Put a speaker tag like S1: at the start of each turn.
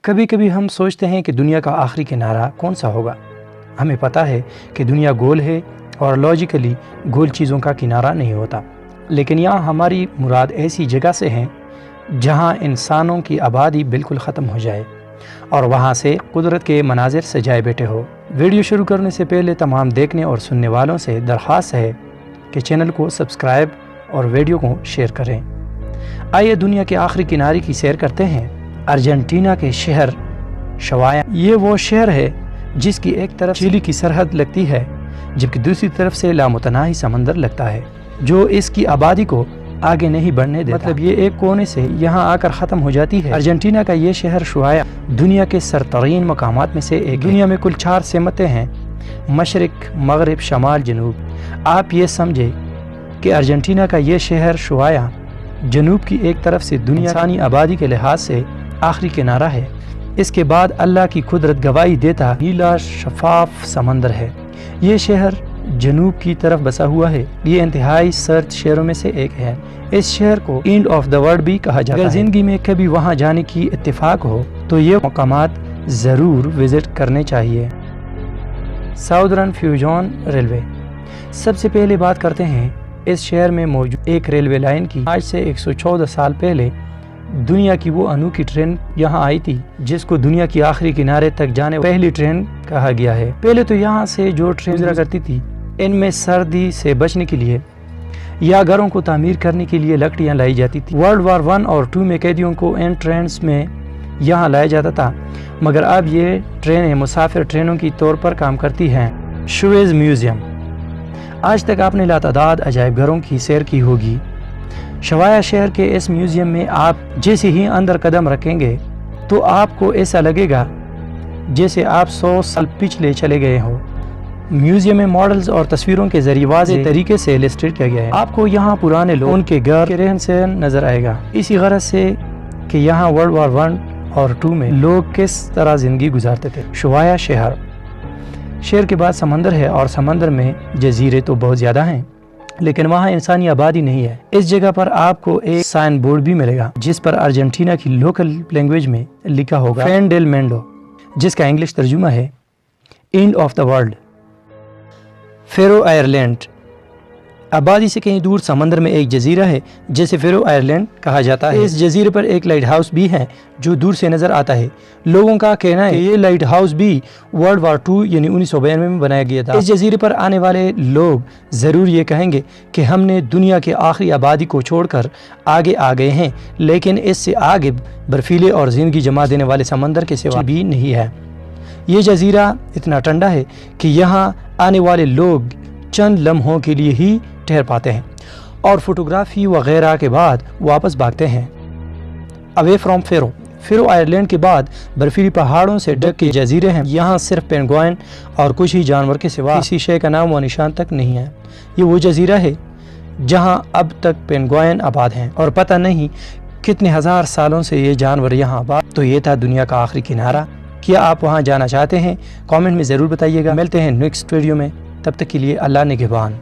S1: کبھی کبھی ہم سوچتے ہیں کہ دنیا کا آخری کنارہ کون سا ہوگا۔ ہمیں پتہ ہے کہ دنیا گول ہے اور لاجیکلی گول چیزوں کا کنارہ نہیں ہوتا، لیکن یہاں ہماری مراد ایسی جگہ سے ہیں جہاں انسانوں کی آبادی بالکل ختم ہو جائے اور وہاں سے قدرت کے مناظر سجائے بیٹھے ہو۔ ویڈیو شروع کرنے سے پہلے تمام دیکھنے اور سننے والوں سے درخواست ہے کہ چینل کو سبسکرائب اور ویڈیو کو شیئر کریں۔ آئیے دنیا کے آخری کنارے کی سیر کرتے ہیں، ارجنٹینا کے شہر شوایا۔ یہ وہ شہر ہے جس کی ایک طرف چیلی کی سرحد لگتی ہے جبکہ دوسری طرف سے لامتناہی سمندر لگتا ہے جو اس کی آبادی کو آگے نہیں بڑھنے دیتا، مطلب یہ ایک کونے سے یہاں آ کر ختم ہو جاتی ہے۔ ارجنٹینا کا یہ شہر شوایا دنیا کے سرترین مقامات میں سے ایک۔ دنیا میں کل 4 سمتیں ہیں، مشرق، مغرب، شمال، جنوب۔ آپ یہ سمجھے کہ ارجنٹینا کا یہ شہر شوایا جنوب کی ایک طرف سے دنیا انسانی آبادی کے لحاظ سے آخری کنارہ ہے۔ اس کے بعد اللہ کی قدرت گواہی دیتا نیلا شفاف سمندر ہے۔ یہ شہر جنوب کی طرف بسا ہوا ہے۔ یہ انتہائی سرد شہروں میں سے ایک ہے۔ اس شہر کو اینڈ آف دا ورلڈ بھی کہا جاتا ہے۔ اگر زندگی میں کبھی وہاں جانے کی اتفاق ہو تو یہ مقامات ضرور وزٹ کرنے چاہیے۔ Southern فیوجن railway. سب سے پہلے بات کرتے ہیں اس شہر میں موجود ایک ریلوے لائن کی۔ آج سے 114 سال پہلے دنیا کی وہ انوکھی ٹرین یہاں آئی تھی جس کو دنیا کی آخری کنارے تک جانے پہلی ٹرین کہا گیا ہے۔ پہلے تو یہاں سے جو ٹرین گزرا کرتی تھی ان میں سردی سے بچنے کے لیے یا گھروں کو تعمیر کرنے کے لیے لکڑیاں لائی جاتی تھی۔ ورلڈ وار 1 اور 2 میں قیدیوں کو ان ٹرینز میں یہاں لایا جاتا تھا، مگر اب یہ ٹرینیں مسافر ٹرینوں کی طور پر کام کرتی ہیں۔ شویز میوزیم۔ آج تک آپ نے لاتعداد عجائب گھروں کی سیر کی ہوگی۔ شوایا شہر کے اس میوزیم میں آپ جیسے ہی اندر قدم رکھیں گے تو آپ کو ایسا لگے گا جیسے آپ 100 سال پچھلے چلے گئے ہوں۔ میوزیم میں ماڈلز اور تصویروں کے ذریعے واضح طریقے سے السٹریٹ کیا گیا ہے۔ آپ کو یہاں پرانے لوگ، ان کے گھر، کے رہن سہن نظر آئے گا، اسی غرض سے کہ یہاں ورلڈ وار 1 اور 2 میں لوگ کس طرح زندگی گزارتے تھے۔ شوایا شہر کے بعد سمندر ہے اور سمندر میں جزیرے تو بہت زیادہ ہیں لیکن وہاں انسانی آبادی نہیں ہے۔ اس جگہ پر آپ کو ایک سائن بورڈ بھی ملے گا جس پر ارجنٹینا کی لوکل لینگویج میں لکھا ہوگا فین ڈیل مینڈو، جس کا انگلش ترجمہ ہے end of the world. Faroe Island. آبادی سے کہیں دور سمندر میں ایک جزیرہ ہے جسے فیرو آئرلینڈ کہا جاتا ہے۔ اس جزیرے پر ایک لائٹ ہاؤس بھی ہے جو دور سے نظر آتا ہے۔ لوگوں کا کہنا ہے کہ یہ لائٹ ہاؤس بھی ورلڈ وار 2 یعنی 1992 میں بنایا گیا تھا۔ اس جزیرے پر آنے والے لوگ ضرور یہ کہیں گے کہ ہم نے دنیا کے آخری آبادی کو چھوڑ کر آگے آ گئے ہیں، لیکن اس سے آگے برفیلے اور زندگی جما دینے والے سمندر کے سوا بھی نہیں ہے۔ یہ جزیرہ اتنا ٹھنڈا ہے کہ یہاں آنے والے لوگ چند لمحوں کے لیے ہی ٹھہر پاتے ہیں اور فوٹوگرافی وغیرہ کے بعد واپس بھاگتے ہیں۔ اوے فرام فیرو آئرلینڈ کے بعد برفیلی پہاڑوں سے ڈھک کے جزیرے ہیں۔ یہاں صرف پینگوئن اور کچھ ہی جانور کے سوا کسی شے کا نام و نشان تک نہیں ہے۔ یہ وہ جزیرہ ہے جہاں اب تک پینگوئن آباد ہیں اور پتہ نہیں کتنے ہزار سالوں سے یہ جانور یہاں آباد۔ تو یہ تھا دنیا کا آخری کنارہ۔ کیا آپ وہاں جانا چاہتے ہیں؟ کامنٹ میں ضرور بتائیے گا۔ ملتے ہیں نیکسٹ ویڈیو میں، تب تک کے لیے اللہ نگہبان۔